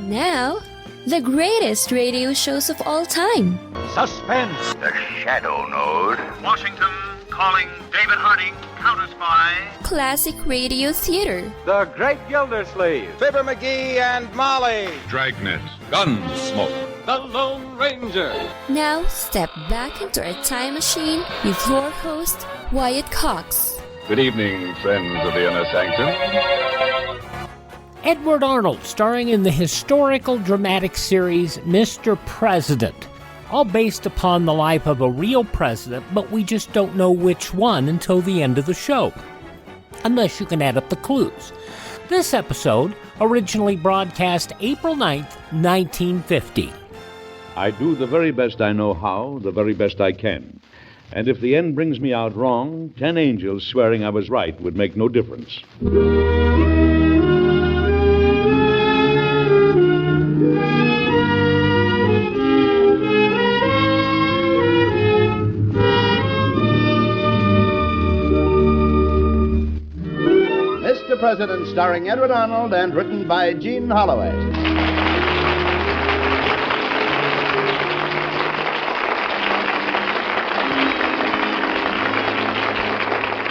Now, the greatest radio shows of all time. Suspense. The Shadow Node. Washington calling David Harding, counter-spy. Classic radio theater. The Great Gildersleeve. Fibber McGee and Molly. Dragnet. Gunsmoke. The Lone Ranger. Now, step back into a time machine with your host, Wyatt Cox. Good evening, friends of the Inner Sanctum. Edward Arnold, starring in the historical dramatic series Mr. President, all based upon the life of a real president, but we just don't know which one until the end of the show, unless you can add up the clues. This episode originally broadcast April 9th, 1950. I do the very best I know how, the very best I can. And if the end brings me out wrong, 10 angels swearing I was right would make no difference. Mr. President, starring Edward Arnold and written by Gene Holloway.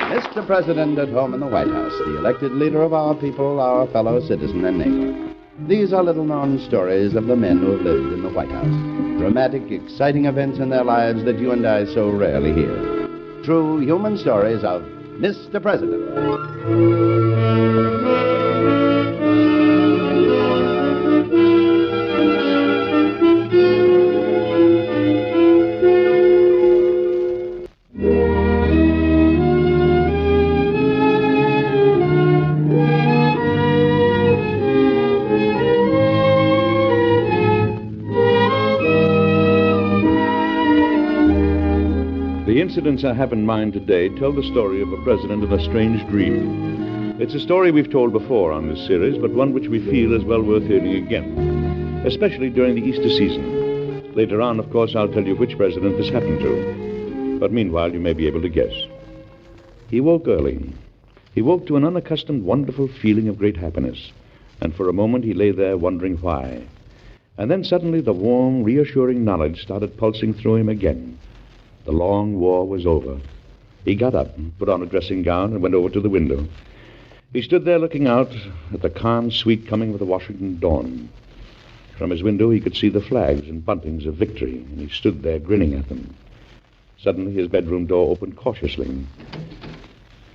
Mr. President at home in the White House, the elected leader of our people, our fellow citizen and neighbor. These are little-known stories of the men who have lived in the White House. Dramatic, exciting events in their lives that you and I so rarely hear. True human stories of Mr. President. The incidents I have in mind today tell the story of a president in a strange dream. It's a story we've told before on this series, but one which we feel is well worth hearing again, especially during the Easter season. Later on, of course, I'll tell you which president this happened to. But meanwhile, you may be able to guess. He woke early. He woke to an unaccustomed, wonderful feeling of great happiness. And for a moment, he lay there wondering why. And then suddenly, the warm, reassuring knowledge started pulsing through him again. The long war was over. He got up, put on a dressing gown, and went over to the window. He stood there looking out at the calm, sweet coming of the Washington dawn. From his window, he could see the flags and buntings of victory, and he stood there grinning at them. Suddenly, his bedroom door opened cautiously.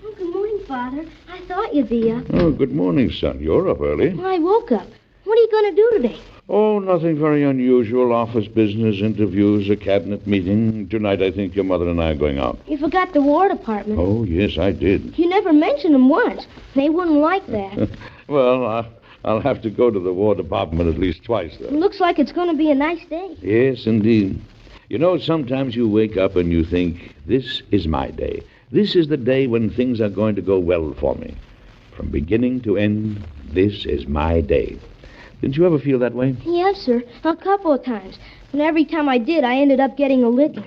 Oh, good morning, Father. I thought you'd be up. Oh, good morning, son. You're up early. Well, I woke up. What are you going to do today? Oh, nothing very unusual. Office business, interviews, a cabinet meeting. Tonight, I think your mother and I are going out. You forgot the War Department. Oh, yes, I did. You never mentioned them once. They wouldn't like that. Well, I'll have to go to the War Department at least twice, though. It looks like it's going to be a nice day. Yes, indeed. You know, sometimes you wake up and you think, this is my day. This is the day when things are going to go well for me. From beginning to end, this is my day. Didn't you ever feel that way? Yes, sir. A couple of times. And every time I did, I ended up getting a licking.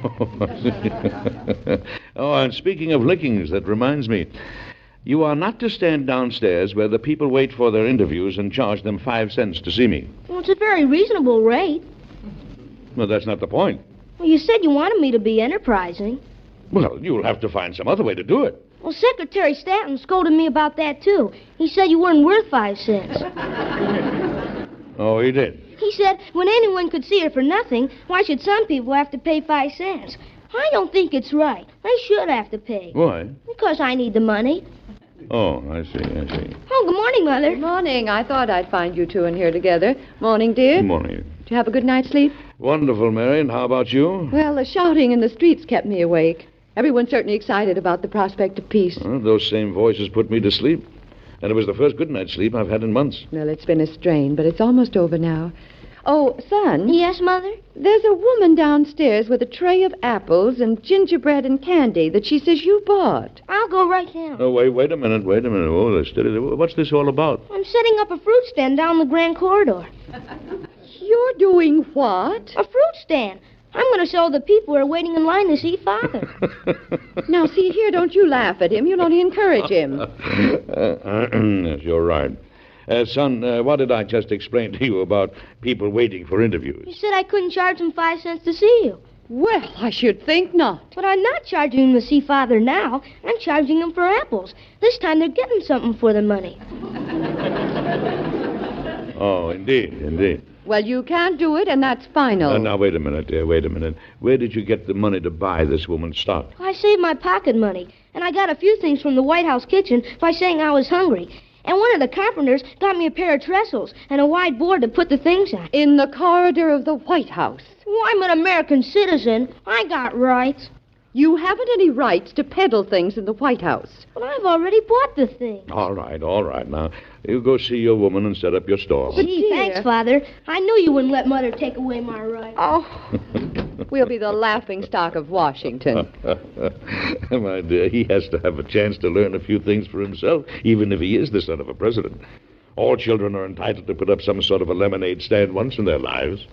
Oh, and speaking of lickings, that reminds me. You are not to stand downstairs where the people wait for their interviews and charge them 5 cents to see me. Well, it's a very reasonable rate. Well, that's not the point. Well, you said you wanted me to be enterprising. Well, you'll have to find some other way to do it. Well, Secretary Stanton scolded me about that, too. He said you weren't worth 5 cents. Oh, he did? He said when anyone could see her for nothing, why should some people have to pay 5 cents? I don't think it's right. They should have to pay. Why? Because I need the money. Oh, I see. Oh, good morning, Mother. Good morning. I thought I'd find you two in here together. Morning, dear. Good morning. Did you have a good night's sleep? Wonderful, Mary. And how about you? Well, the shouting in the streets kept me awake. Everyone's certainly excited about the prospect of peace. Well, those same voices put me to sleep. And it was the first good night's sleep I've had in months. Well, it's been a strain, but it's almost over now. Oh, son. Yes, Mother? There's a woman downstairs with a tray of apples and gingerbread and candy that she says you bought. I'll go right down. Oh, wait a minute. Oh, steady. What's this all about? I'm setting up a fruit stand down the Grand Corridor. You're doing what? A fruit stand. I'm going to show the people who are waiting in line to see Father. Now, see here, don't you laugh at him. You'll only encourage him. Yes, you're right. Son, what did I just explain to you about people waiting for interviews? You said I couldn't charge them 5 cents to see you. Well, I should think not. But I'm not charging them to see Father now. I'm charging them for apples. This time they're getting something for the money. Oh, indeed. Well, you can't do it, and that's final. Now, wait a minute, dear, wait a minute. Where did you get the money to buy this woman's stock? I saved my pocket money, and I got a few things from the White House kitchen by saying I was hungry. And one of the carpenters got me a pair of trestles and a wide board to put the things on. In the corridor of the White House. Well, I'm an American citizen. I got rights. You haven't any rights to peddle things in the White House. But I've already bought the thing. All right. Now, you go see your woman and set up your store. Gee, thanks, Father. I knew you wouldn't let Mother take away my rights. Oh, we'll be the laughing stock of Washington. My dear, he has to have a chance to learn a few things for himself, even if he is the son of a president. All children are entitled to put up some sort of a lemonade stand once in their lives.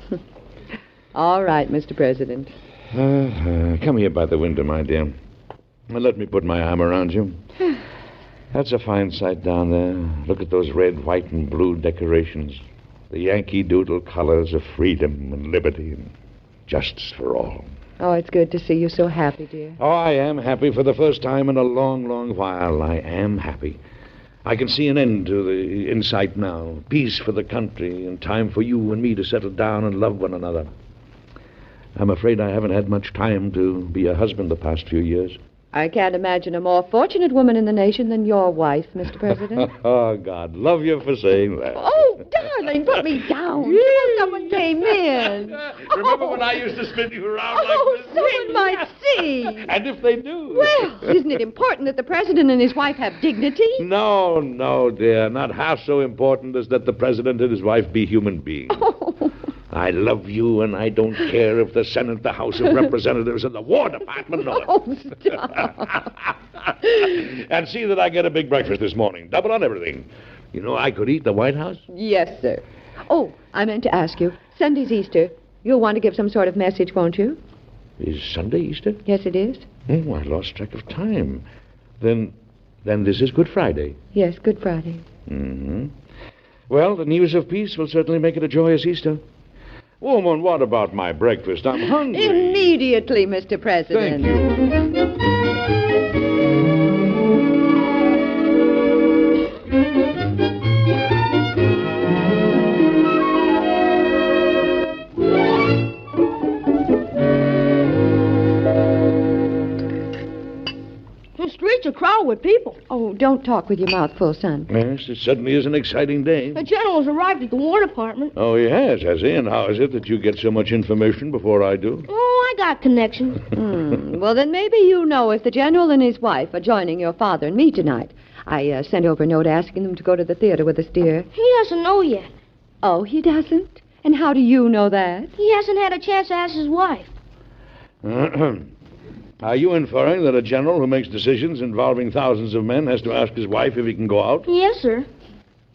All right, Mr. President. Come here by the window, my dear. And let me put my arm around you. That's a fine sight down there. Look at those red, white, and blue decorations. The Yankee Doodle colors of freedom and liberty and justice for all. Oh, it's good to see you so happy, dear. Oh, I am happy for the first time in a long, long while. I am happy. I can see an end to the in sight now. Peace for the country and time for you and me to settle down and love one another. I'm afraid I haven't had much time to be a husband the past few years. I can't imagine a more fortunate woman in the nation than your wife, Mr. President. Oh, God, love you for saying that. Oh, darling, put me down. Suppose someone came in. Remember when I used to spin you around like this? Someone might see. And if they do? Well, isn't it important that the President and his wife have dignity? No, dear. Not half so important as that the President and his wife be human beings. Oh. I love you, and I don't care if the Senate, the House of Representatives, and the War Department know it. Oh, stop. And see that I get a big breakfast this morning. Double on everything. You know, I could eat the White House. Yes, sir. Oh, I meant to ask you. Sunday's Easter. You'll want to give some sort of message, won't you? Is Sunday Easter? Yes, it is. Oh, I lost track of time. Then this is Good Friday. Yes, Good Friday. Mm-hmm. Well, the news of peace will certainly make it a joyous Easter. Woman, what about my breakfast? I'm hungry. Immediately, Mr. President. Thank you. The streets are crowded with people. Oh, don't talk with your mouth full, son. Yes, it certainly is an exciting day. The general's arrived at the War Department. Oh, he has he? And how is it that you get so much information before I do? Oh, I got connections. Well, then maybe you know if the general and his wife are joining your father and me tonight. I sent over a note asking them to go to the theater with us, dear. He doesn't know yet. Oh, he doesn't? And how do you know that? He hasn't had a chance to ask his wife. Are you inferring that a general who makes decisions involving thousands of men has to ask his wife if he can go out? Yes, sir.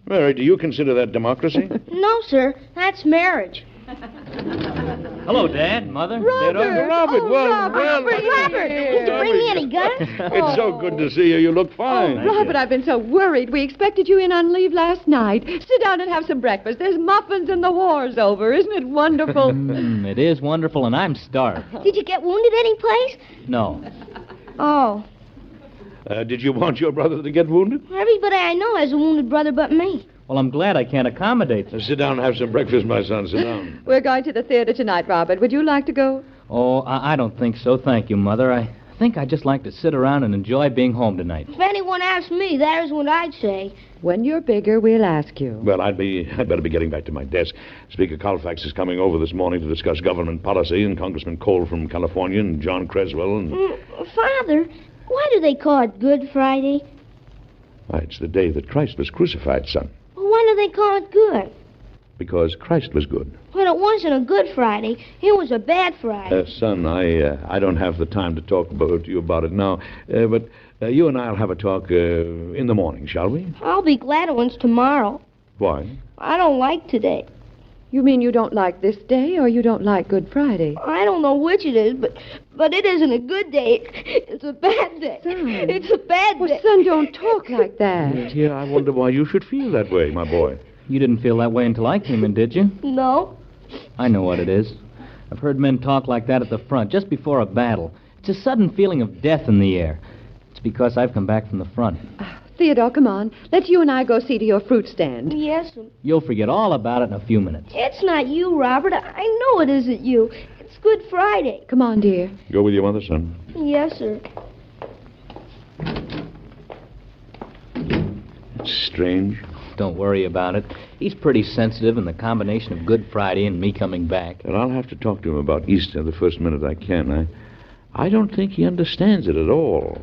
Mary, do you consider that democracy? No, sir. That's marriage. Hello, Dad, Mother. Robert! Robert, Robert, did you bring me any guns? It's so good to see you. You look fine. Oh, Robert, I've been so worried. We expected you in on leave last night. Sit down and have some breakfast. There's muffins and the war's over. Isn't it wonderful? It is wonderful, and I'm starved. Did you get wounded any place? No. Oh. Did you want your brother to get wounded? Everybody I know has a wounded brother but me. Well, I'm glad I can't accommodate. Sit down and have some breakfast, my son. Sit down. We're going to the theater tonight, Robert. Would you like to go? Oh, I don't think so, thank you, Mother. I think I'd just like to sit around and enjoy being home tonight. If anyone asked me, that is what I'd say. When you're bigger, we'll ask you. Well, I'd better be getting back to my desk. Speaker Colfax is coming over this morning to discuss government policy, and Congressman Cole from California, and John Creswell, and... Father, why do they call it Good Friday? Why, it's the day that Christ was crucified, son. Well, why do they call it good? Because Christ was good. But it wasn't a Good Friday. It was a bad Friday. Son, I don't have the time to talk to you about it now, but you and I'll have a talk in the morning, shall we? I'll be glad once tomorrow. Why? I don't like today. You mean you don't like this day or you don't like Good Friday? I don't know which it is, but it isn't a good day. It's a bad day. Son. It's a bad day. Well, son, don't talk like that. Yeah, I wonder why you should feel that way, my boy. You didn't feel that way until I came in, did you? No. I know what it is. I've heard men talk like that at the front, just before a battle. It's a sudden feeling of death in the air. It's because I've come back from the front. Theodore, come on. Let's you and I go see to your fruit stand. Yes. You'll forget all about it in a few minutes. It's not you, Robert. I know it isn't you. It's Good Friday. Come on, dear. Go with your mother, son. Yes, sir. It's strange. Don't worry about it. He's pretty sensitive, and the combination of Good Friday and me coming back. And I'll have to talk to him about Easter the first minute I can. I don't think he understands it at all.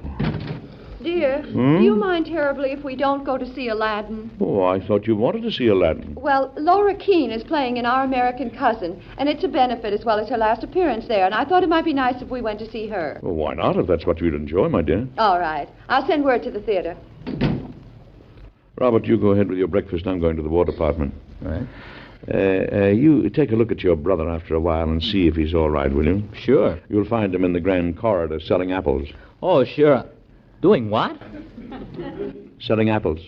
Dear, do you mind terribly if we don't go to see Aladdin? Oh, I thought you wanted to see Aladdin. Well, Laura Keene is playing in Our American Cousin, and it's a benefit as well as her last appearance there, and I thought it might be nice if we went to see her. Well, why not, if that's what you'd enjoy, my dear? All right. I'll send word to the theater. Robert, you go ahead with your breakfast. I'm going to the War Department. All right. You take a look at your brother after a while and see if he's all right, will you? Sure. You'll find him in the grand corridor selling apples. Oh, sure. Doing what? Selling apples.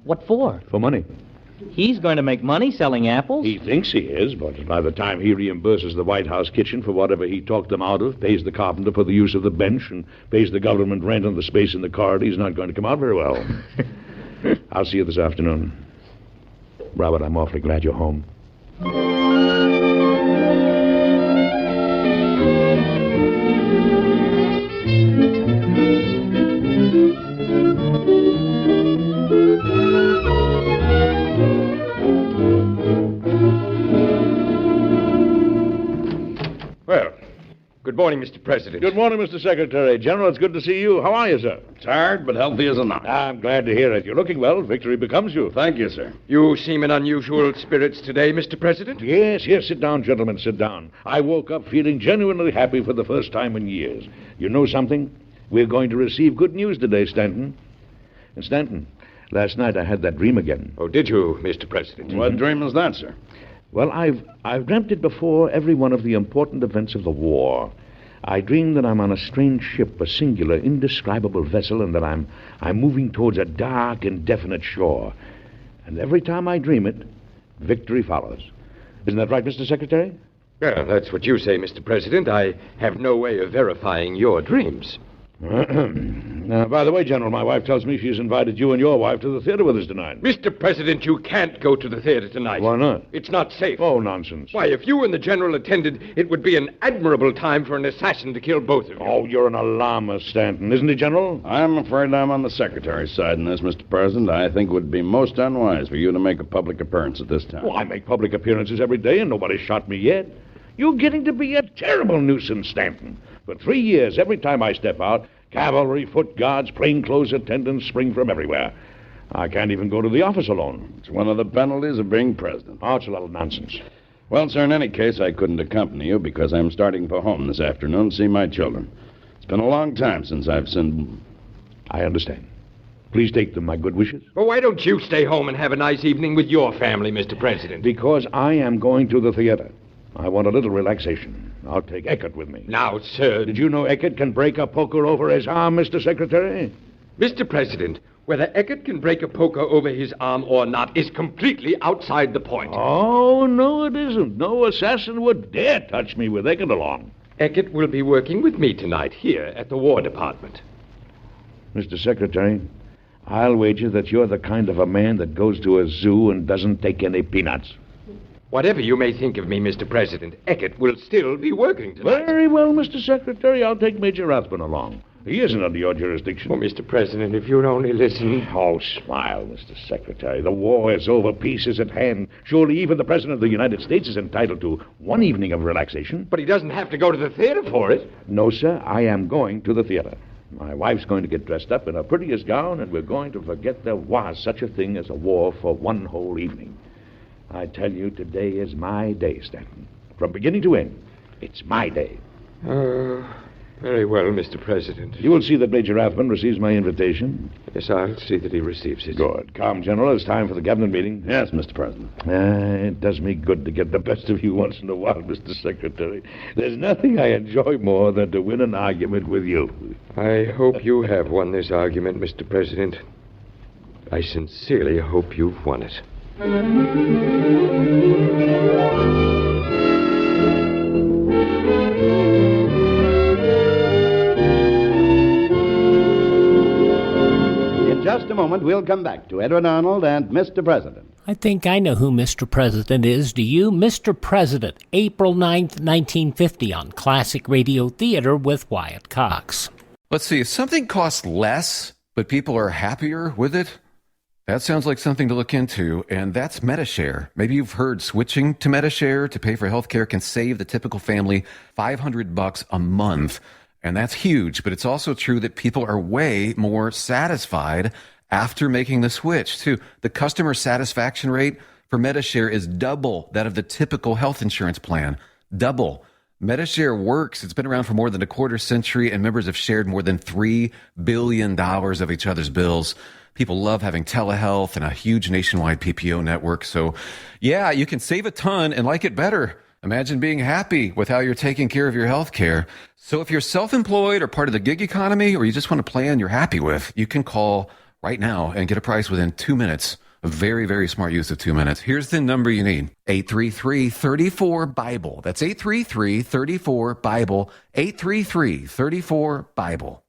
What for? For money. He's going to make money selling apples? He thinks he is, but by the time he reimburses the White House kitchen for whatever he talked them out of, pays the carpenter for the use of the bench, and pays the government rent on the space in the corridor, he's not going to come out very well. I'll see you this afternoon. Robert, I'm awfully glad you're home. Well, good morning, Mr. President. Good morning, Mr. Secretary. General, it's good to see you. How are you, sir? Tired, but healthy as a nut. I'm glad to hear it. You're looking well. Victory becomes you. Thank you, sir. You seem in unusual spirits today, Mr. President. Yes. Sit down, gentlemen. Sit down. I woke up feeling genuinely happy for the first time in years. You know something? We're going to receive good news today, Stanton. And Stanton, last night I had that dream again. Oh, did you, Mr. President? What dream was that, sir? Well, I've dreamt it before every one of the important events of the war. I dream that I'm on a strange ship, a singular, indescribable vessel, and that I'm moving towards a dark, indefinite shore. And every time I dream it, victory follows. Isn't that right, Mr. Secretary? Well, that's what you say, Mr. President. I have no way of verifying your dreams. Now, by the way, General, my wife tells me she's invited you and your wife to the theater with us tonight. Mr. President, you can't go to the theater tonight. Why not? It's not safe. Oh, nonsense. Why, if you and the General attended, it would be an admirable time for an assassin to kill both of you. Oh, you're an alarmist, Stanton, isn't he, General? I'm afraid I'm on the Secretary's side in this, Mr. President. I think it would be most unwise for you to make a public appearance at this time. Well, I make public appearances every day, and nobody's shot me yet. You're getting to be a terrible nuisance, Stanton. For 3 years, every time I step out, cavalry, foot guards, plainclothes attendants spring from everywhere. I can't even go to the office alone. It's one of the penalties of being president. Oh, it's a little nonsense. Well, sir, in any case, I couldn't accompany you because I'm starting for home this afternoon to see my children. It's been a long time since I've seen... I understand. Please take them my good wishes. Well, why don't you stay home and have a nice evening with your family, Mr. President? Because I am going to the theater. I want a little relaxation. I'll take Eckert with me. Now, sir... Did you know Eckert can break a poker over his arm, Mr. Secretary? Mr. President, whether Eckert can break a poker over his arm or not is completely outside the point. Oh, no, it isn't. No assassin would dare touch me with Eckert along. Eckert will be working with me tonight here at the War Department. Mr. Secretary, I'll wager that you're the kind of a man that goes to a zoo and doesn't take any peanuts. Whatever you may think of me, Mr. President, Eckert will still be working tonight. Very well, Mr. Secretary. I'll take Major Rathbun along. He isn't under your jurisdiction. Oh, Mr. President, if you'd only listen. Oh, smile, Mr. Secretary. The war is over. Peace is at hand. Surely even the President of the United States is entitled to one evening of relaxation. But he doesn't have to go to the theater for it. No, sir. I am going to the theater. My wife's going to get dressed up in her prettiest gown, and we're going to forget there was such a thing as a war for one whole evening. I tell you, today is my day, Stanton. From beginning to end, it's my day. Well, Very well, Mr. President. You will see that Major Rathman receives my invitation. Yes, I'll see that he receives it. Good. Come, General, it's time for the cabinet meeting. Yes, Mr. President. It does me good to get the best of you once in a while, Mr. Secretary. There's nothing I enjoy more than to win an argument with you. I hope you have won this argument, Mr. President. I sincerely hope you've won it. In just a moment, we'll come back to Edward Arnold and Mr. President. I think I know who Mr. President is. Do you? Mr. President, April 9th, 1950 on Classic Radio Theater with Wyatt Cox. Let's see, if something costs less, but people are happier with it, that sounds like something to look into, and that's MediShare. Maybe you've heard switching to MediShare to pay for healthcare can save the typical family $500 a month, and that's huge, but it's also true that people are way more satisfied after making the switch, too. The customer satisfaction rate for MediShare is double that of the typical health insurance plan. Double. MediShare works. It's been around for more than a quarter century, and members have shared more than $3 billion of each other's bills. People love having telehealth and a huge nationwide PPO network. So, yeah, you can save a ton and like it better. Imagine being happy with how you're taking care of your health care. So if you're self-employed or part of the gig economy, or you just want a plan you're happy with, you can call right now and get a price within 2 minutes. A very, very smart use of 2 minutes. Here's the number you need. 833-34-BIBLE. That's 833-34-BIBLE. 833-34-BIBLE.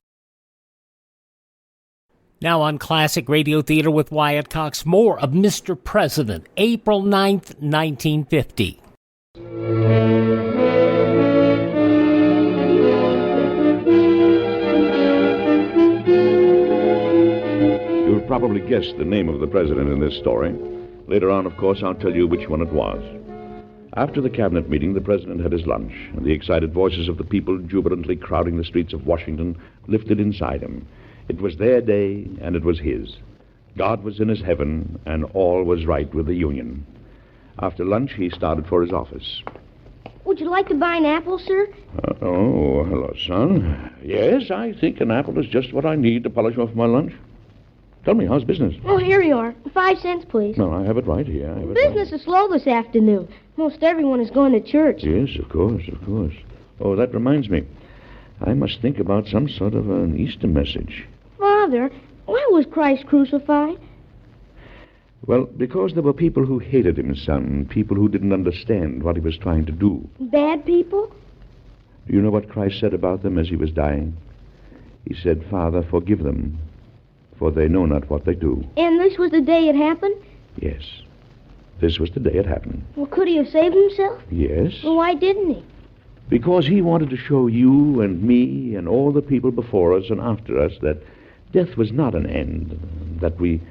Now on Classic Radio Theater with Wyatt Cox, more of Mr. President, April 9th, 1950. You'll probably guess the name of the president in this story. Later on, of course, I'll tell you which one it was. After the cabinet meeting, the president had his lunch, and the excited voices of the people jubilantly crowding the streets of Washington lifted inside him. It was their day, and it was his. God was in his heaven, and all was right with the Union. After lunch, he started for his office. Would you like to buy an apple, sir? Hello, son. Yes, I think an apple is just what I need to polish off my lunch. Tell me, how's business? Oh, here you are. 5 cents, please. No, I have it right here. Business is slow this afternoon. Most everyone is going to church. Yes, of course. Oh, that reminds me. I must think about some sort of an Easter message. Father, why was Christ crucified? Well, because there were people who hated him, son. People who didn't understand what he was trying to do. Bad people? Do you know what Christ said about them as he was dying? He said, Father, forgive them, for they know not what they do. And this was the day it happened? Yes. This was the day it happened. Well, could he have saved himself? Yes. Well, why didn't he? Because he wanted to show you and me and all the people before us and after us that death was not an end, that we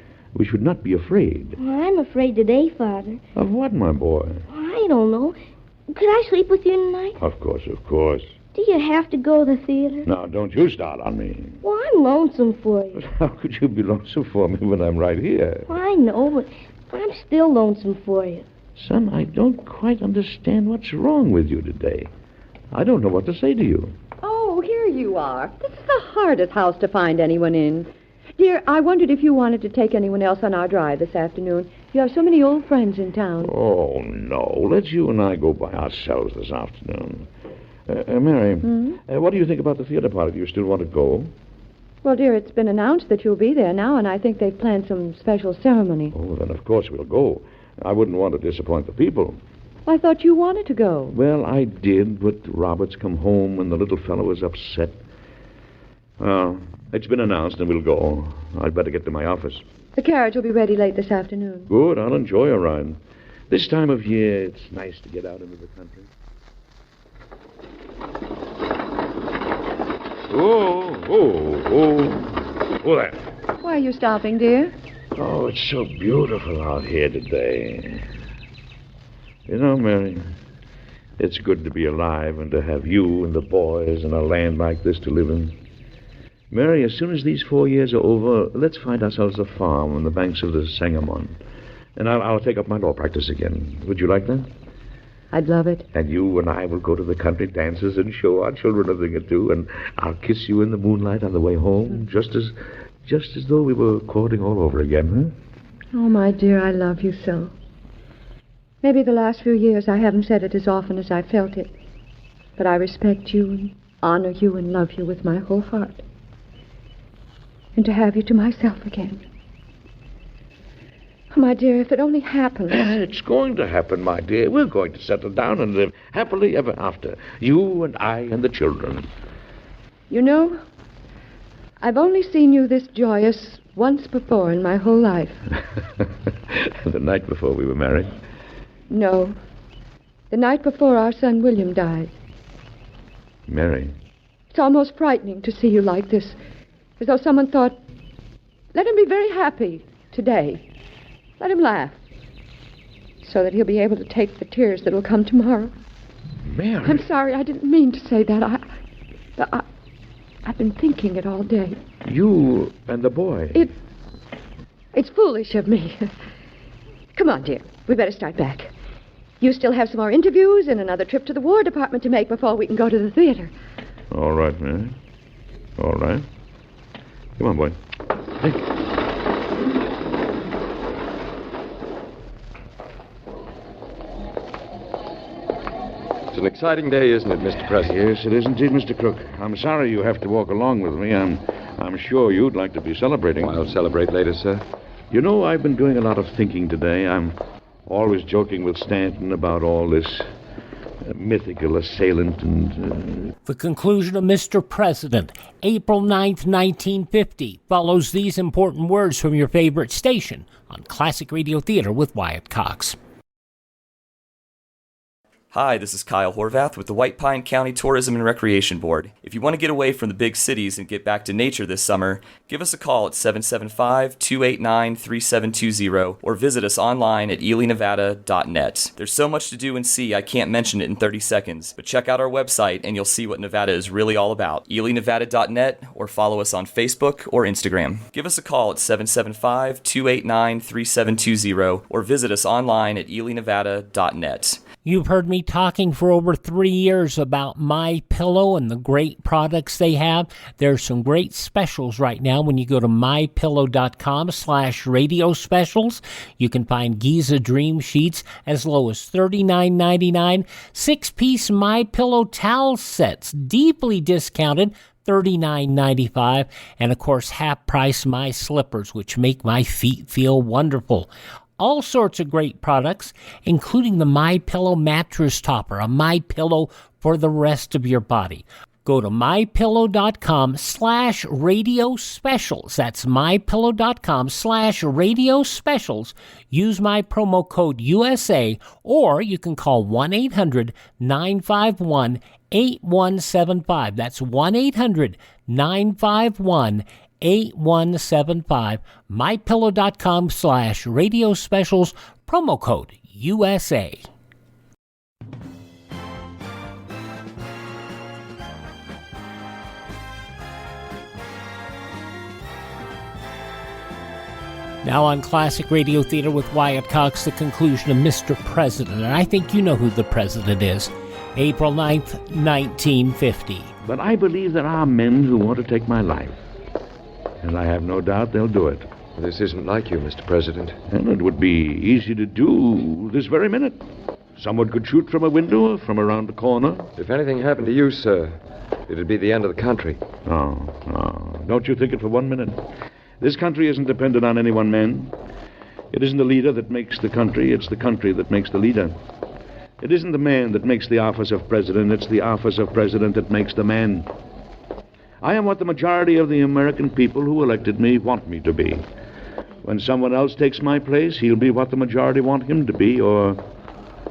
should not be afraid. Well, I'm afraid today, Father. Of what, my boy? I don't know. Could I sleep with you tonight? Of course, of course. Do you have to go to the theater? Now, don't you start on me. Well, I'm lonesome for you. How could you be lonesome for me when I'm right here? Well, I know, but I'm still lonesome for you. Son, I don't quite understand what's wrong with you today. I don't know what to say to you. Oh, here you are. This is the hardest house to find anyone in. Dear, I wondered if you wanted to take anyone else on our drive this afternoon. You have so many old friends in town. Oh, no. Let's you and I go by ourselves this afternoon. Mary, what do you think about the theater party? Do you still want to go? Well, dear, it's been announced that you'll be there now, and I think they've planned some special ceremony. Oh, then of course we'll go. I wouldn't want to disappoint the people. I thought you wanted to go. Well, I did, but Robert's come home and the little fellow is upset. It's been announced and we'll go. I'd better get to my office. The carriage will be ready late this afternoon. Good, I'll enjoy a ride. This time of year, it's nice to get out into the country. Oh, there. Why are you stopping, dear? Oh, it's so beautiful out here today. You know, Mary, it's good to be alive and to have you and the boys and a land like this to live in. Mary, as soon as these 4 years are over, let's find ourselves a farm on the banks of the Sangamon. And I'll take up my law practice again. Would you like that? I'd love it. And you and I will go to the country dances and show our children a thing or two, and I'll kiss you in the moonlight on the way home, just as though we were courting all over again, huh? Oh, my dear, I love you so. Maybe the last few years I haven't said it as often as I felt it, but I respect you and honor you and love you with my whole heart. And to have you to myself again. Oh, my dear, if it only happens. It's going to happen, my dear. We're going to settle down and live happily ever after. You and I and the children. You know, I've only seen you this joyous once before in my whole life. The night before we were married? No. The night before our son William died. Mary? It's almost frightening to see you like this. As though someone thought, let him be very happy today. Let him laugh. So that he'll be able to take the tears that will come tomorrow. Mary? I'm sorry, I didn't mean to say that. I've been thinking it all day. You and the boy? It's foolish of me. Come on, dear. We better start back. You still have some more interviews and another trip to the War Department to make before we can go to the theater. All right, Mary. All right. Come on, boy. Hey. It's an exciting day, isn't it, Mr. President? Yes, it is indeed, Mr. Crook. I'm sorry you have to walk along with me. I'm sure you'd like to be celebrating. Well, I'll celebrate later, sir. You know, I've been doing a lot of thinking today. I'm always joking with Stanton about all this mythical assailant and... The conclusion of Mr. President, April 9th, 1950, follows these important words from your favorite station on Classic Radio Theater with Wyatt Cox. Hi, this is Kyle Horvath with the White Pine County Tourism and Recreation Board. If you want to get away from the big cities and get back to nature this summer, give us a call at 775-289-3720 or visit us online at elinevada.net. There's so much to do and see I can't mention it in 30 seconds, but check out our website and you'll see what Nevada is really all about. elinevada.net or follow us on Facebook or Instagram. Give us a call at 775-289-3720 or visit us online at elinevada.net. You've heard me talking for over 3 years about MyPillow and the great products they have. There's some great specials right now when you go to mypillow.com/radio specials. You can find Giza Dream Sheets as low as $39.99. 6-piece MyPillow towel sets, deeply discounted, $39.95. And of course, half price My Slippers, which make my feet feel wonderful. All sorts of great products, including the MyPillow mattress topper, a MyPillow for the rest of your body. Go to mypillow.com/radio specials. That's mypillow.com/radio specials. Use my promo code USA, or you can call 1-800-951-8175. That's 1-800-951-8175. mypillow.com/radio specials, promo code USA. Now on Classic Radio Theater with Wyatt Cox, the conclusion of Mr. President. And I think you know who the president is. April 9th, 1950. But I believe there are men who want to take my life. And I have no doubt they'll do it. This isn't like you, Mr. President. And it would be easy to do this very minute. Someone could shoot from a window or from around the corner. If anything happened to you, sir, it'd be the end of the country. No. Don't you think it for 1 minute. This country isn't dependent on any one man. It isn't the leader that makes the country. It's the country that makes the leader. It isn't the man that makes the office of president. It's the office of president that makes the man. I am what the majority of the American people who elected me want me to be. When someone else takes my place, he'll be what the majority want him to be, or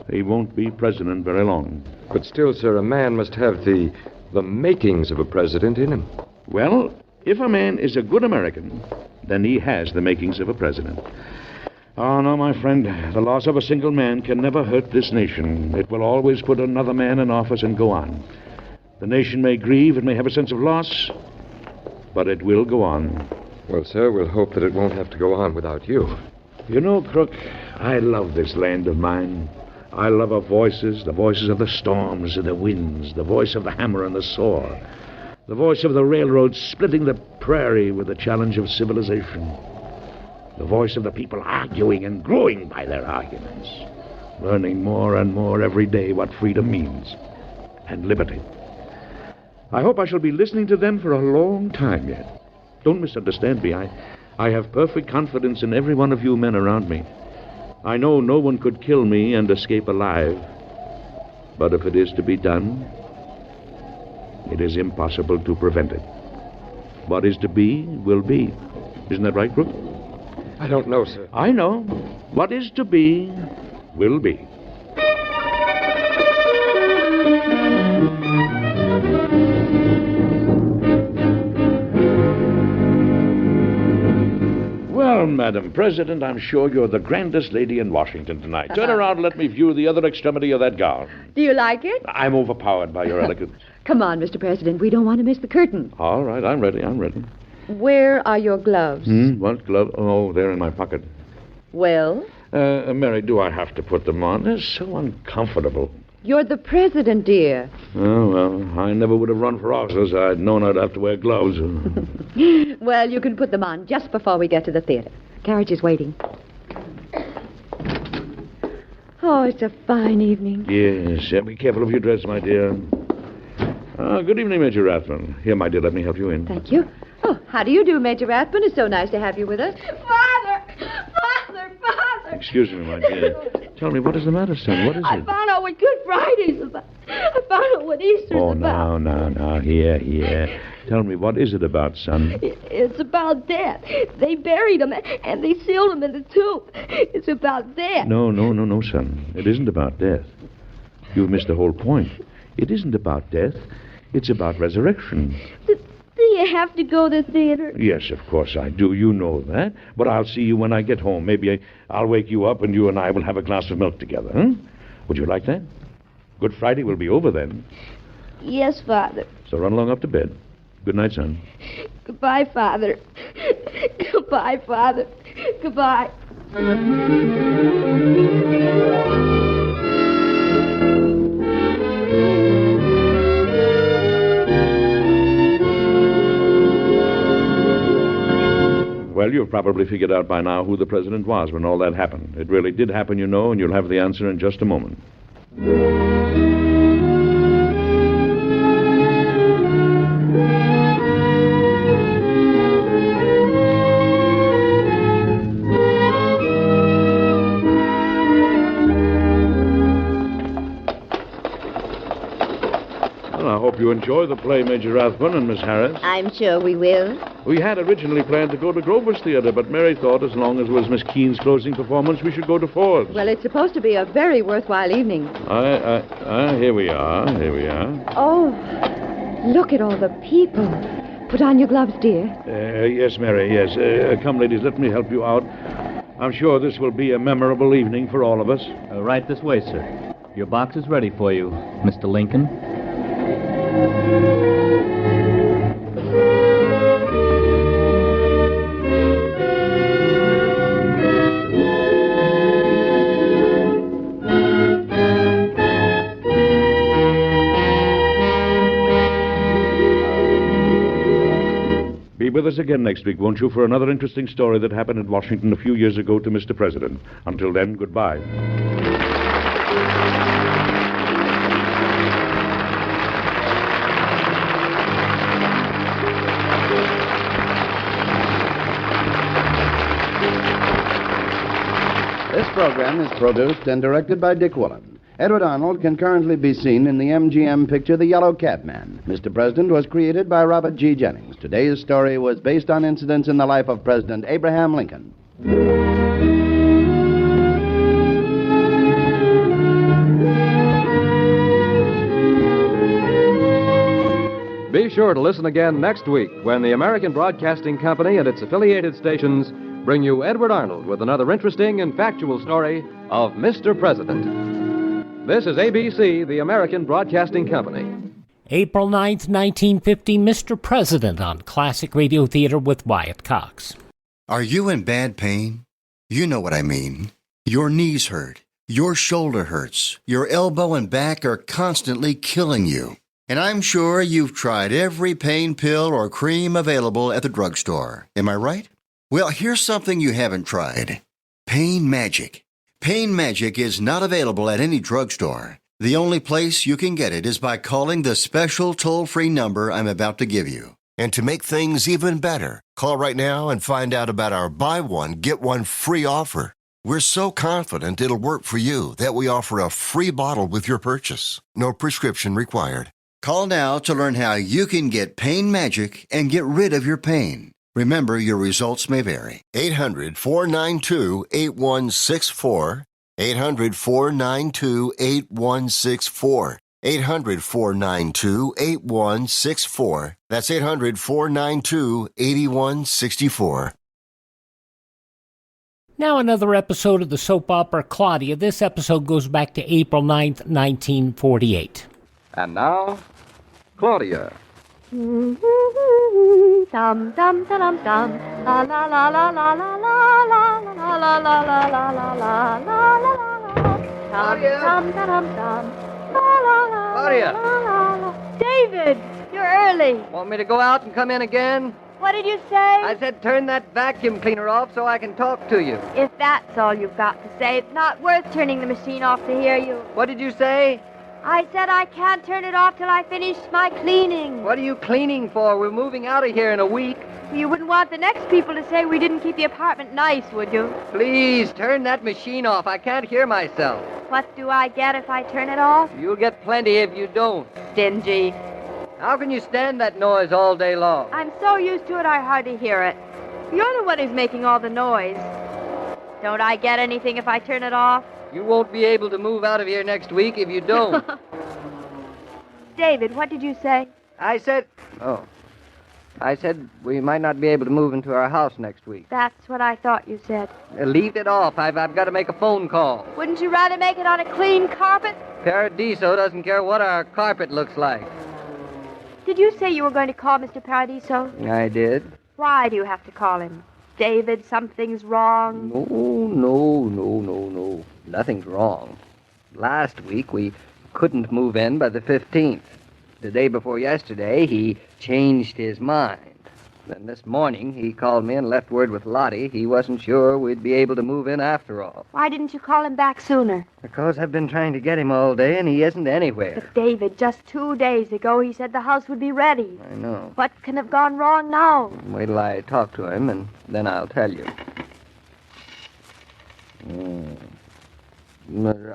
he won't be president very long. But still, sir, a man must have the makings of a president in him. Well, if a man is a good American, then he has the makings of a president. Oh, no, my friend, the loss of a single man can never hurt this nation. It will always put another man in office and go on. The nation may grieve, it may have a sense of loss, but it will go on. Well, sir, we'll hope that it won't have to go on without you. You know, Crook, I love this land of mine. I love her voices, the voices of the storms and the winds, the voice of the hammer and the saw, the voice of the railroad splitting the prairie with the challenge of civilization, the voice of the people arguing and growing by their arguments, learning more and more every day what freedom means, and liberty. I hope I shall be listening to them for a long time yet. Don't misunderstand me. I have perfect confidence in every one of you men around me. I know no one could kill me and escape alive. But if it is to be done, it is impossible to prevent it. What is to be, will be. Isn't that right, Crook? I don't know, sir. I know. What is to be, will be. Well, Madam President, I'm sure you're the grandest lady in Washington tonight. Turn around and let me view the other extremity of that gown. Do you like it? I'm overpowered by your elegance. Come on, Mr. President. We don't want to miss the curtain. All right, I'm ready. Where are your gloves? What glove? Oh, they're in my pocket. Well? Mary, do I have to put them on? They're so uncomfortable. You're the president, dear. Oh, well, I never would have run for office. I'd known I'd have to wear gloves. Well, you can put them on just before we get to the theater. Carriage is waiting. Oh, it's a fine evening. Yes, be careful of your dress, my dear. Good evening, Major Rathbun. Here, my dear, let me help you in. Thank you. Oh, how do you do, Major Rathbun? It's so nice to have you with us. Father! Excuse me, my dear. Tell me, what is the matter, son? What is I it? found out what Good Friday's about. I found out what Easter's about. Oh, now. Here. Tell me, what is it about, son? It's about death. They buried him, and they sealed him in the tomb. It's about death. No, son. It isn't about death. You've missed the whole point. It isn't about death. It's about resurrection. Do you have to go to the theater? Yes, of course I do. You know that. But I'll see you when I get home. Maybe I'll wake you up and you and I will have a glass of milk together, huh? Would you like that? Good Friday will be over then. Yes, Father. So run along up to bed. Good night, son. Goodbye, Father. Goodbye, Father. Goodbye. Well, you've probably figured out by now who the president was when all that happened. It really did happen, you know, and you'll have the answer in just a moment. Well, I hope you enjoy the play, Major Rathbun and Miss Harris. I'm sure we will. We had originally planned to go to Grover's Theater, but Mary thought as long as it was Miss Keene's closing performance, we should go to Ford's. Well, it's supposed to be a very worthwhile evening. Here we are. Oh, look at all the people. Put on your gloves, dear. Yes, Mary, yes. Come, ladies, let me help you out. I'm sure this will be a memorable evening for all of us. Right this way, sir. Your box is ready for you, Mr. Lincoln. Be with us again next week, won't you, for another interesting story that happened in Washington a few years ago to Mr. President. Until then, goodbye. This program is produced and directed by Dick Woolen. Edward Arnold can currently be seen in the MGM picture The Yellow Cabman. Mr. President was created by Robert G. Jennings. Today's story was based on incidents in the life of President Abraham Lincoln. Be sure to listen again next week when the American Broadcasting Company and its affiliated stations bring you Edward Arnold with another interesting and factual story of Mr. President. This is ABC, the American Broadcasting Company. April 9th, 1950, Mr. President on Classic Radio Theater with Wyatt Cox. Are you in bad pain? You know what I mean. Your knees hurt. Your shoulder hurts. Your elbow and back are constantly killing you. And I'm sure you've tried every pain pill or cream available at the drugstore. Am I right? Well, here's something you haven't tried. Pain Magic. Pain Magic is not available at any drugstore. The only place you can get it is by calling the special toll-free number I'm about to give you. And to make things even better, call right now and find out about our buy one, get one free offer. We're so confident it'll work for you that we offer a free bottle with your purchase. No prescription required. Call now to learn how you can get Pain Magic and get rid of your pain. Remember, your results may vary. 800-492-8164. 800-492-8164. 800-492-8164. That's 800-492-8164. Now another episode of the soap opera Claudia. This episode goes back to April 9th, 1948. And now, Claudia. Dum dum dum dum dum. La la la la la la la la la la la la la la la la la. Claudia. Dum dum dum dum. La la la. Claudia. David, you're early. Want me to go out and come in again? What did you say? I said turn that vacuum cleaner off so I can talk to you. If that's all you've got to say, it's not worth turning the machine off to hear you. What did you say? I said I can't turn it off till I finish my cleaning. What are you cleaning for? We're moving out of here in a week. You wouldn't want the next people to say we didn't keep the apartment nice, would you? Please, turn that machine off. I can't hear myself. What do I get if I turn it off? You'll get plenty if you don't. Stingy. How can you stand that noise all day long? I'm so used to it I hardly hear it. You're the one who's making all the noise. Don't I get anything if I turn it off? You won't be able to move out of here next week if you don't. David, what did you say? I said we might not be able to move into our house next week. That's what I thought you said. Leave it off. I've got to make a phone call. Wouldn't you rather make it on a clean carpet? Paradiso doesn't care what our carpet looks like. Did you say you were going to call Mr. Paradiso? I did. Why do you have to call him? David, something's wrong. No. Nothing's wrong. Last week, we couldn't move in by the 15th. The day before yesterday, he changed his mind. Then this morning, he called me and left word with Lottie. He wasn't sure we'd be able to move in after all. Why didn't you call him back sooner? Because I've been trying to get him all day, and he isn't anywhere. But, David, just 2 days ago, he said the house would be ready. I know. What can have gone wrong now? Wait till I talk to him, and then I'll tell you.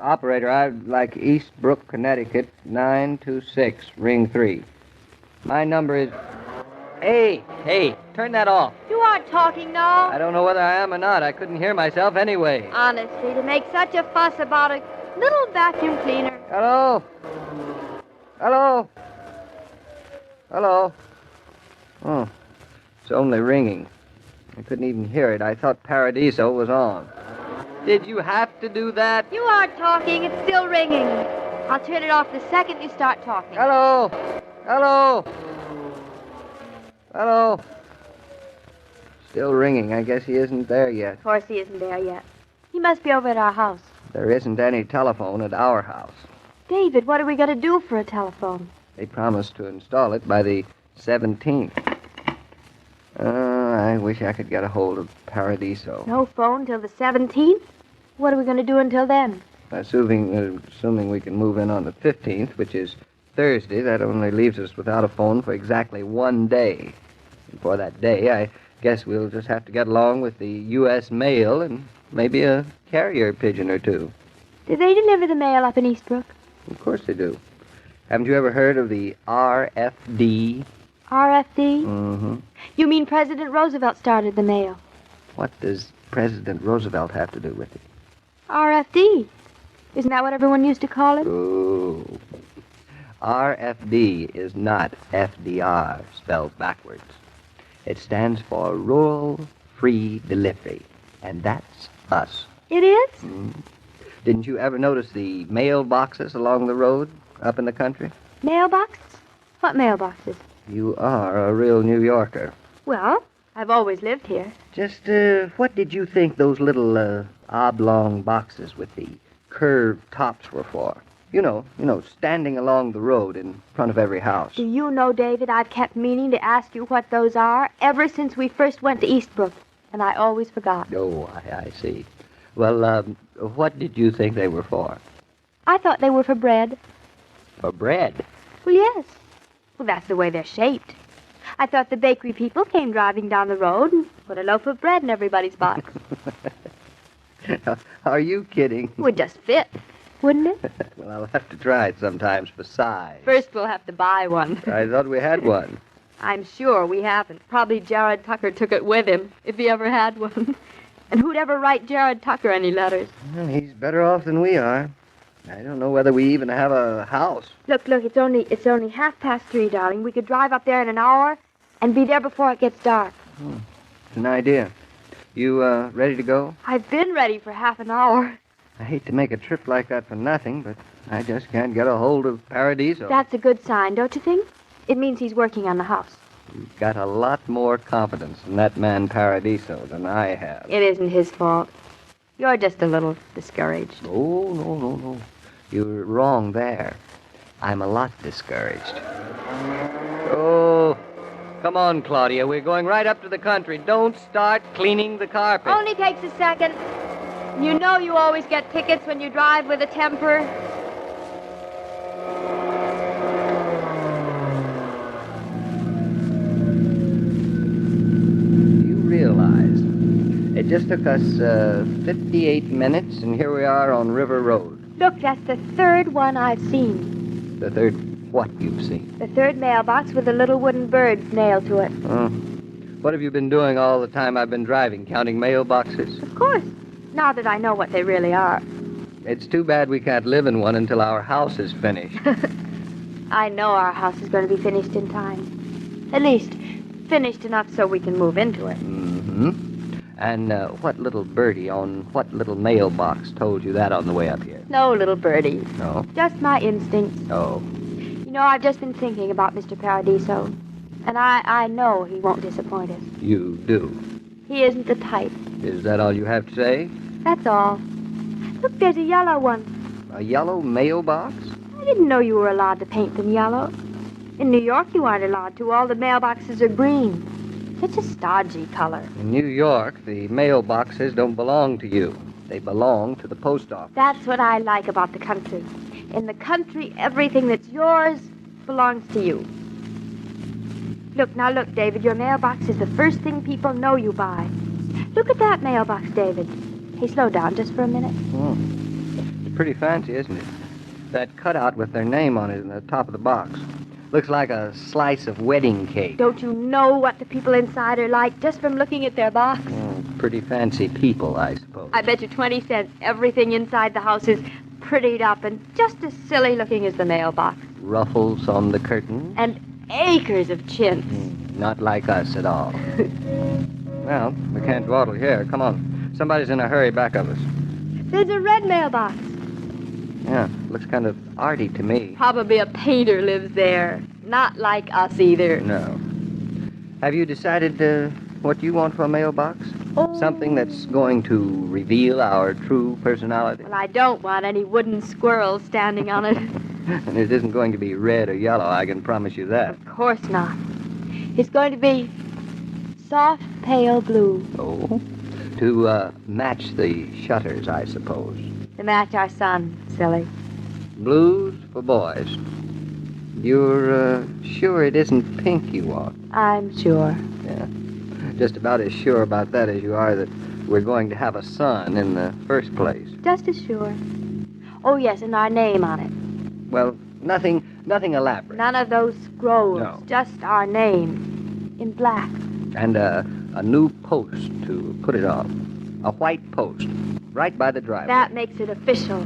Operator, I'd like Eastbrook, Connecticut, 926, ring 3. My number is... Hey, turn that off. You aren't talking now. I don't know whether I am or not. I couldn't hear myself anyway. Honestly, to make such a fuss about a little vacuum cleaner. Hello? Oh, it's only ringing. I couldn't even hear it. I thought Paradiso was on. Did you have to do that? You aren't talking. It's still ringing. I'll turn it off the second you start talking. Hello? Still ringing. I guess he isn't there yet. Of course he isn't there yet. He must be over at our house. There isn't any telephone at our house. David, what are we going to do for a telephone? They promised to install it by the 17th. I wish I could get a hold of Paradiso. No phone till the 17th? What are we going to do until then? Assuming we can move in on the 15th, which is Thursday, that only leaves us without a phone for exactly 1 day. And for that day, I guess we'll just have to get along with the U.S. mail and maybe a carrier pigeon or two. Do they deliver the mail up in Eastbrook? Of course they do. Haven't you ever heard of the RFD? RFD? Mm-hmm. You mean President Roosevelt started the mail? What does President Roosevelt have to do with it? RFD. Isn't that what everyone used to call it? Oh. RFD is not FDR spelled backwards. It stands for Rural Free Delivery, and that's us. It is? Didn't you ever notice the mailboxes along the road up in the country? Mailboxes? What mailboxes? You are a real New Yorker. Well, I've always lived here. Just, what did you think those little, oblong boxes with the curved tops were for. You know, standing along the road in front of every house. Do you know, David, I've kept meaning to ask you what those are ever since we first went to Eastbrook, and I always forgot. Oh, I see. Well, what did you think they were for? I thought they were for bread. For bread? Well, yes. Well, that's the way they're shaped. I thought the bakery people came driving down the road and put a loaf of bread in everybody's box. Are you kidding? Would just fit, wouldn't it? Well, I'll have to try it sometimes for size. First, we'll have to buy one. I thought we had one. I'm sure we haven't. Probably Jared Tucker took it with him, if he ever had one. And who'd ever write Jared Tucker any letters? Well, he's better off than we are. I don't know whether we even have a house. Look, it's only 3:30, darling. We could drive up there in an hour and be there before it gets dark. It's an idea. You, ready to go? I've been ready for half an hour. I hate to make a trip like that for nothing, but I just can't get a hold of Paradiso. That's a good sign, don't you think? It means he's working on the house. You've got a lot more confidence in that man Paradiso than I have. It isn't his fault. You're just a little discouraged. Oh, no. You're wrong there. I'm a lot discouraged. Oh, come on, Claudia. We're going right up to the country. Don't start cleaning the carpet. Only takes a second. You know you always get tickets when you drive with a temper. You realize it just took us 58 minutes, and here we are on River Road. Look, that's the third one I've seen. The third what you've seen? The third mailbox with a little wooden bird nailed to it. Oh. What have you been doing all the time I've been driving, counting mailboxes? Of course, now that I know what they really are. It's too bad we can't live in one until our house is finished. I know our house is going to be finished in time. At least, finished enough so we can move into it. Mm-hmm. And what little birdie on what little mailbox told you that on the way up here? No, little birdie. No? Just my instincts. Oh. You know, I've just been thinking about Mr. Paradiso. And I know he won't disappoint us. You do? He isn't the type. Is that all you have to say? That's all. Look, there's a yellow one. A yellow mailbox? I didn't know you were allowed to paint them yellow. In New York, you aren't allowed to. All the mailboxes are green. Such a stodgy color. In New York, the mailboxes don't belong to you. They belong to the post office. That's what I like about the country. In the country, everything that's yours belongs to you. Look, David, your mailbox is the first thing people know you buy. Look at that mailbox, David. Hey, slow down just for a minute. It's pretty fancy, isn't it? That cutout with their name on it in the top of the box. Looks like a slice of wedding cake. Don't you know what the people inside are like just from looking at their box? Pretty fancy people, I suppose. I bet you 20 cents everything inside the house is prettied up and just as silly looking as the mailbox. Ruffles on the curtain. And acres of chintz. Not like us at all. Well, we can't dawdle here. Come on. Somebody's in a hurry back of us. There's a red mailbox. Yeah, looks kind of arty to me. Probably a painter lives there. Not like us either. No. Have you decided what you want for a mailbox? Oh. Something that's going to reveal our true personality? Well, I don't want any wooden squirrels standing on it. And it isn't going to be red or yellow, I can promise you that. Of course not. It's going to be soft, pale blue. Oh? To match the shutters, I suppose. To match our sun, silly. Blues for boys. You're sure it isn't pink you want? I'm sure. Yeah. Just about as sure about that as you are that we're going to have a son in the first place. Just as sure. Oh, yes, and our name on it. Well, nothing elaborate. None of those scrolls. No. Just our name. In black. And a new post to put it on. A white post. Right by the driveway. That makes it official.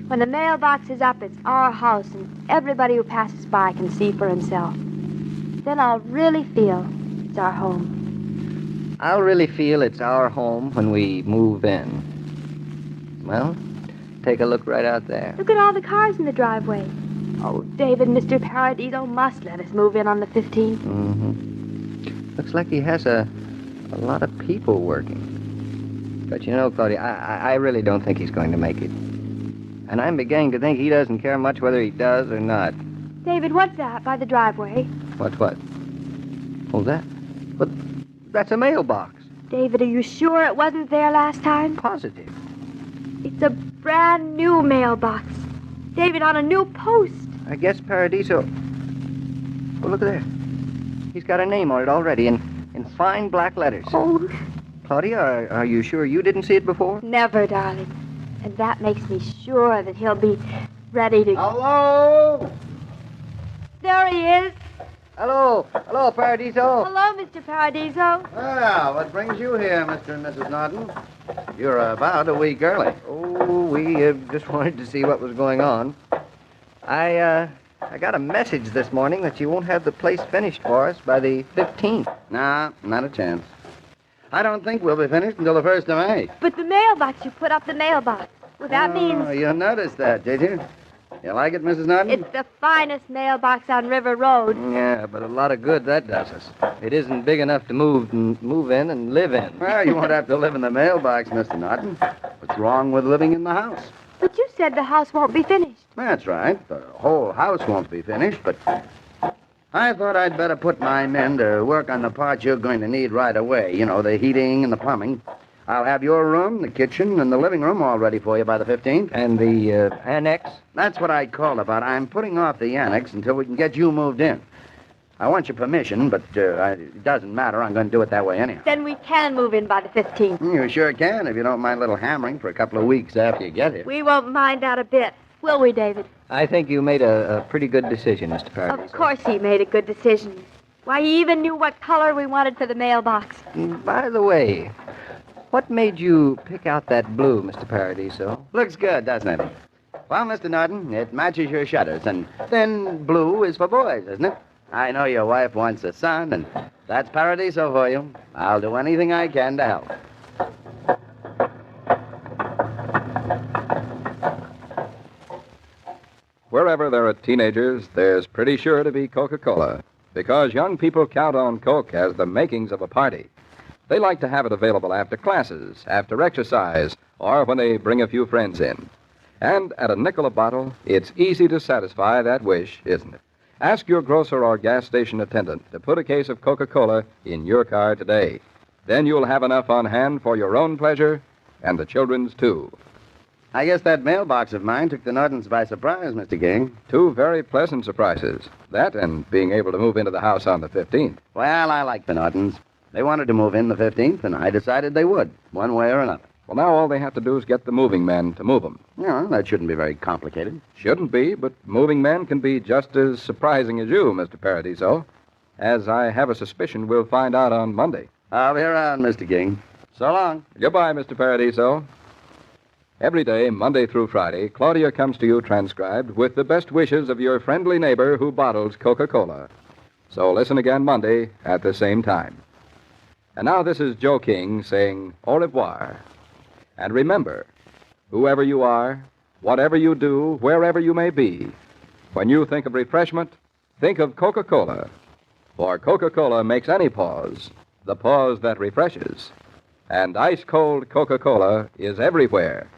When the mailbox is up, it's our house, and everybody who passes by can see for himself. Then I'll really feel it's our home. I'll really feel it's our home when we move in. Well, take a look right out there. Look at all the cars in the driveway. Oh, David, Mr. Paradiso must let us move in on the 15th. Mm-hmm. Looks like he has a lot of people working. But you know, Claudia, I really don't think he's going to make it. And I'm beginning to think he doesn't care much whether he does or not. David, what's that by the driveway? What? Oh, that? But that's a mailbox. David, are you sure it wasn't there last time? Positive. It's a brand new mailbox. David, on a new post. I guess Paradiso... Oh, look there. He's got a name on it already in fine black letters. Oh. Claudia, are you sure you didn't see it before? Never, darling. And that makes me sure that he'll be ready to... Hello? There he is. Hello, Paradiso. Hello, Mr. Paradiso. Well, what brings you here, Mr. and Mrs. Norton? You're about a week early. Oh, we just wanted to see what was going on. I got a message this morning that you won't have the place finished for us by the 15th. Nah, not a chance. I don't think we'll be finished until the 1st of May. But the mailbox, you put up the mailbox. Well, that means... Oh, you noticed that, did you? You like it, Mrs. Norton? It's the finest mailbox on River Road. Yeah, but a lot of good that does us. It isn't big enough to move in and live in. Well, you won't have to live in the mailbox, Mr. Norton. What's wrong with living in the house? But you said the house won't be finished. That's right. The whole house won't be finished, but I thought I'd better put my men to work on the parts you're going to need right away. You know, the heating and the plumbing. I'll have your room, the kitchen, and the living room all ready for you by the 15th. And the annex? That's what I called about. I'm putting off the annex until we can get you moved in. I want your permission, but it doesn't matter. I'm going to do it that way anyhow. Then we can move in by the 15th. You sure can, if you don't mind a little hammering for a couple of weeks after you get here. We won't mind that a bit, will we, David? I think you made a pretty good decision, Mr. Paradiso. Of course he made a good decision. Why, he even knew what color we wanted for the mailbox. By the way, what made you pick out that blue, Mr. Paradiso? Looks good, doesn't it? Well, Mr. Norton, it matches your shutters, and then blue is for boys, isn't it? I know your wife wants a son, and that's Paradiso for you. I'll do anything I can to help. Wherever there are teenagers, there's pretty sure to be Coca-Cola, because young people count on Coke as the makings of a party. They like to have it available after classes, after exercise, or when they bring a few friends in. And at a nickel a bottle, it's easy to satisfy that wish, isn't it? Ask your grocer or gas station attendant to put a case of Coca-Cola in your car today. Then you'll have enough on hand for your own pleasure and the children's, too. I guess that mailbox of mine took the Nortons by surprise, Mr. King. Two very pleasant surprises. That and being able to move into the house on the 15th. Well, I like the Nortons. They wanted to move in the 15th, and I decided they would, one way or another. Well, now all they have to do is get the moving men to move them. Yeah, that shouldn't be very complicated. Shouldn't be, but moving men can be just as surprising as you, Mr. Paradiso. As I have a suspicion we'll find out on Monday. I'll be around, Mr. King. So long. Goodbye, Mr. Paradiso. Every day, Monday through Friday, Claudia comes to you transcribed with the best wishes of your friendly neighbor who bottles Coca-Cola. So listen again Monday at the same time. And now this is Joe King saying au revoir. And remember, whoever you are, whatever you do, wherever you may be, when you think of refreshment, think of Coca-Cola. For Coca-Cola makes any pause the pause that refreshes. And ice-cold Coca-Cola is everywhere.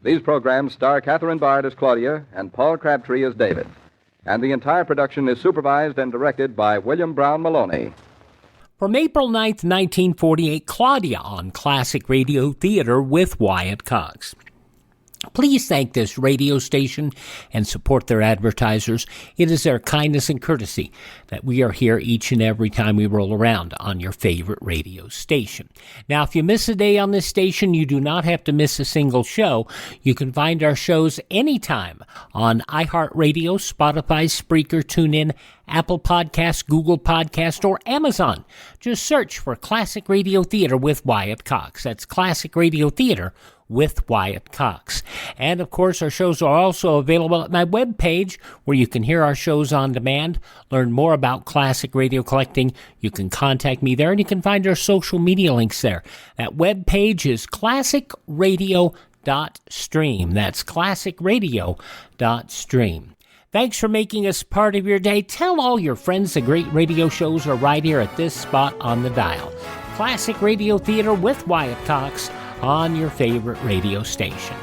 These programs star Catherine Bard as Claudia and Paul Crabtree as David. And the entire production is supervised and directed by William Brown Maloney. From April 9th, 1948, Claudia on Classic Radio Theater with Wyatt Cox. Please thank this radio station and support their advertisers. It is their kindness and courtesy that we are here each and every time we roll around on your favorite radio station. Now, if you miss a day on this station, you do not have to miss a single show. You can find our shows anytime on iHeartRadio, Spotify, Spreaker, TuneIn, Apple Podcasts, Google Podcasts, or Amazon. Just search for Classic Radio Theater with Wyatt Cox. That's Classic Radio Theater with Wyatt Cox. And, of course, our shows are also available at my webpage, where you can hear our shows on demand, learn more about classic radio collecting. You can contact me there, and you can find our social media links there. That webpage is classicradio.stream. That's classicradio.stream. Thanks for making us part of your day. Tell all your friends the great radio shows are right here at this spot on the dial. Classic Radio Theater with Wyatt Cox on your favorite radio station.